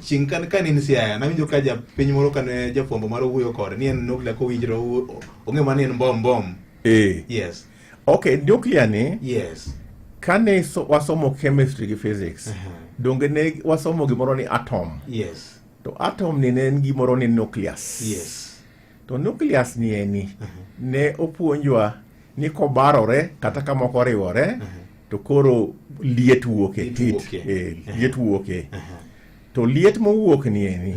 chinkan kanin siaya na winjo ka ja piny moro kan jafombo maro wuyo kore ni en nuclear ko winjro onge mani en bom yes okay nuclear ni yes kane wasomo chemistry gi physics donge ne wasomo gimoro ni atom yes to atom ni en gimoro ni nucleus yes to nucleus ni eni ne opuonjwa ni kobarore kata kamoko riwore to koro liet wuoke liet wuoke to liet mowuok ni eni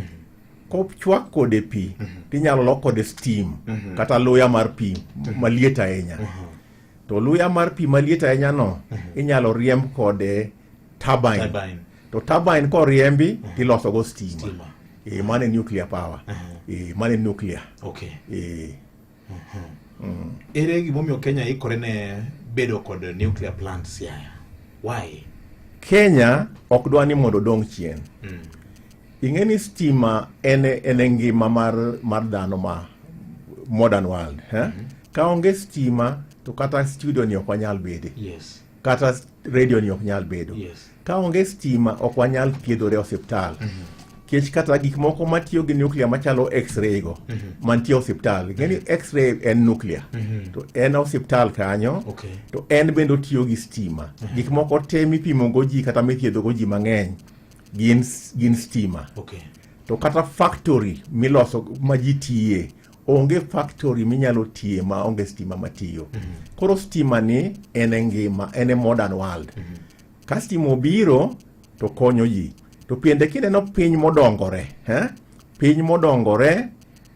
kopchwak kode pi tinyalo lok kode steam kata luya mar pi maliet ahinya to luya mar pi maliet ahinya no inyalo riemb kode turbine to turbine koriembi tiloso go steam mane nuclear power mane nuclear okay ere gimomiyo Kenya ikore ne bedo kod nuclear plants yaya why Kenya ok dwa ni mondo dong chien ing'eni stima ene ngima mar dhano ma modern world ka onge stima to kata studio ni ok wanyal bede yes kata radio ni ok nyal bedo yes ka onge stima ok wanyal thiedhore osiptal kech kata gik moko matiyo gi nuclear machalo x-ray go mantie osiptal ngeni x-ray en nuclear to en osiptal kanyo to en bendo tiyo gi stima gik moko te mipimo go ji kata mithiedho go ji mang'eny gin stima to kata factory miloso ma ji tiye onge factory minyalo tiye ma onge stima matiyo koro stima ni en ngima en modern world ka stima obiro to konyo ji to piende kineno piny modongore piny modongore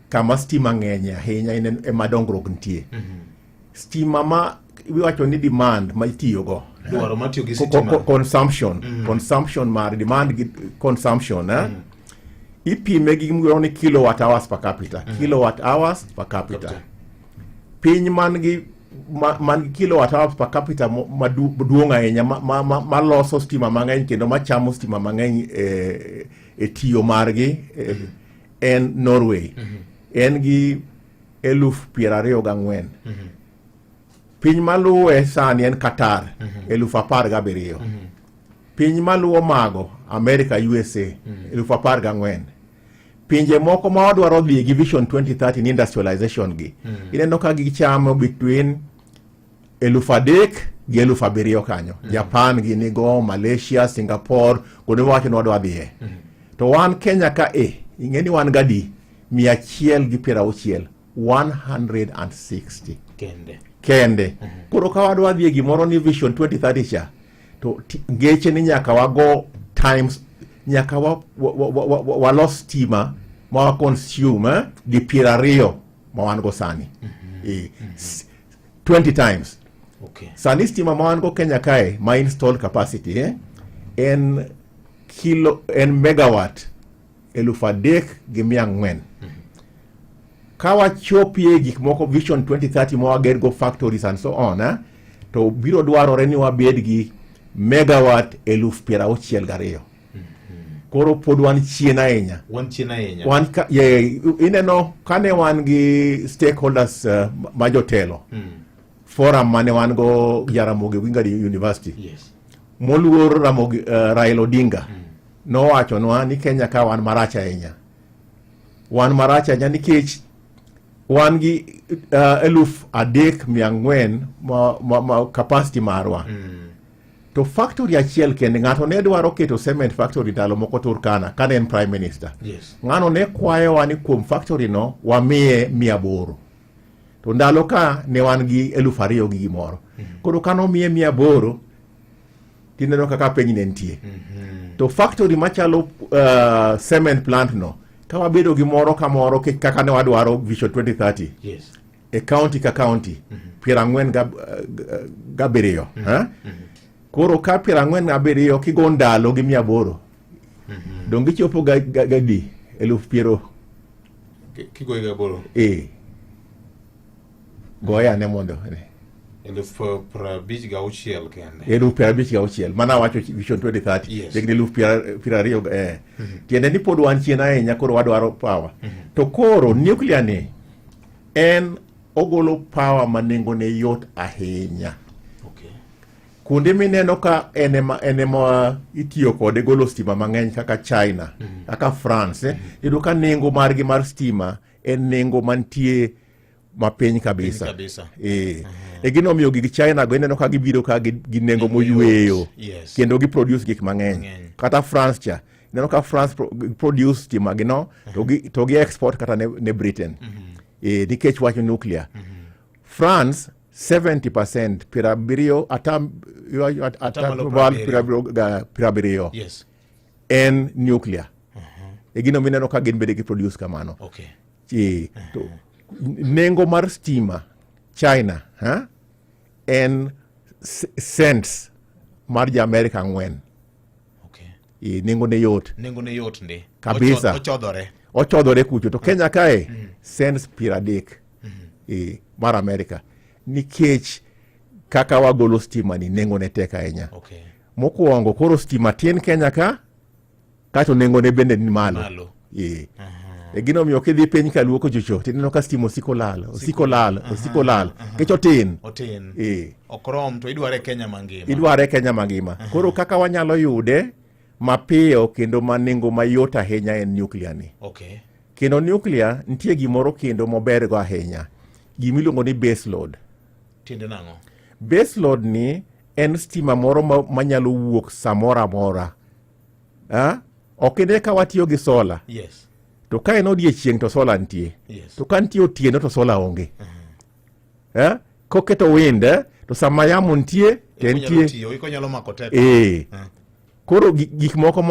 kama stima ng'eny ahinya ema dongruok nitie stima ma iwacho ni demand ma itiyogo dwaro matiyo gi stima consumption mar demand gi consumption ipime gi gimoro ni kilowatt hours per capita kilowatt hours per capita piny man gi kilowatt hours per capita maduong' ahinya ma loso stima mang'eny kendo machamo stima mang'eny e tiyo margi en Norway en gi 24,000 piny maluwe sani en Qatar 17,000 piny maluwo mago America USA 14,000 pinje moko ma wadwaro dhi gi Vision 2030 ni industrialization gi ineno ka gichamo between 3,000 gi 7,000 kanyo Japan gini go Malaysia Singapore kuonde wacho ni wadwa dhiye to wan Kenya ka ing'eni wan gadi 160 160 kende koro ka wadwa dhiye gimoro ni Vision 2030 cha to geche ni nyaka wago times nyaka walos stima ma wa consume di 20 ma wan go sani 20 times sani stima ma wan go Kenya kae ma installed capacity en megawatt 3,400 ka wachopie gik moko Vision 2030 ma wager go factories and so on to biro dwarore ni wabed gi megawatt 62,000 koro pod wan chien ahinya ineno kane wan gi stakeholders ma jotelo forum mane wan go Jaramogi Oginga University moluor Raila Odinga nowachonwa ni Kenya ka wan marach ahinya nikech wan gi 3,400 ma capacity marwa to factory achiel kende ng'ato ne dwaro keto cement factory ndalo moko Turkana kane en prime minister ng'ano ne kwayowa ni kuom factory no wamiye 800 to ndalo ka ne wan gi 2,000 gi gimoro koro kano miye 800 tineno kaka piny ne nitie to factory machalo cement plant no ka wabedo gi moro ka moro kaka ne wadwaro Vision 2030 e county ka county 47 koro ka 47 kigo ndalo gi 800 dongi chopo gadi 10,000 kigo 800 goya ne mondo 56,000 kende 56,000 mana wacho Vision 2030 degni 20,000 tiende ni pod wan chien ahinya koro wadwaro power to koro nuclear ni en ogolo power ma nengo ne yot ahinya kuonde mineno ka enema itiyo kode golo stima mang'eny kaka China, kaka France, iyudo ka nengo margi mar stima en nengo mantie mapiny kabisa. E gino miyo gig China go ineno ka gibiro ka gi nengo moyweyo, kendo gi produce gik mang'eny. Kata France cha, ineno ka France produce stima gino, to gi export kata ne Britain. Nikech wacho nuclear. France 70% pirabiriyo pirabiriyo en nuclear. E gino mineno ka gin bede gi produce kamano. To nengo mar stima China en cents mar America 4. Nengo ne yot ndi kabisa, ochodore kucho. To Kenya kae cents piradek mar America, nikech kaka wagolo stima ni nengo ne tek ahinya. Mokuongo koro stima tin Kenya ka, kato nengo ne bende ni malo. E gino miyo kidhi piny ka luoko chocho, tineno ka stima osiko lal. Kecho tin. Okrom to idware Kenya mangima. Koro kaka wanyalo yude mapiyo kendo manengo mayot ahinya en nuclear ni. Kendo nuclear nitie gimoro kendo mober go ahinya. Gimiluongo ni base load. Tiende nang'o? Base load ni en stima moro manyalo wuok samora amora. Okinde ka watiyo gi sola. To ka en odiechieng' to sola nitie. To ka nitie otieno to sola onge. Koketo wind to sama yamo nitie to nitie. Koro gik moko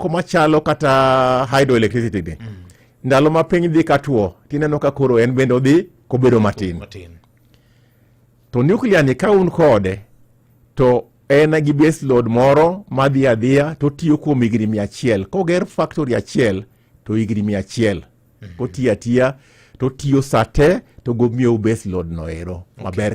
machalo kata hydroelectricity ni. Ndalo ma piny dhi katuo, tineno ka koro en bende odhi kobedo matin. To nuclear ni ka un kode, to en gi base load moro madhi adhiya to tiyo kuom higni 100. Koger factory achiel to higni 100. Kotiyo atiya to tiyo sate to gomiyo base load no ero maber.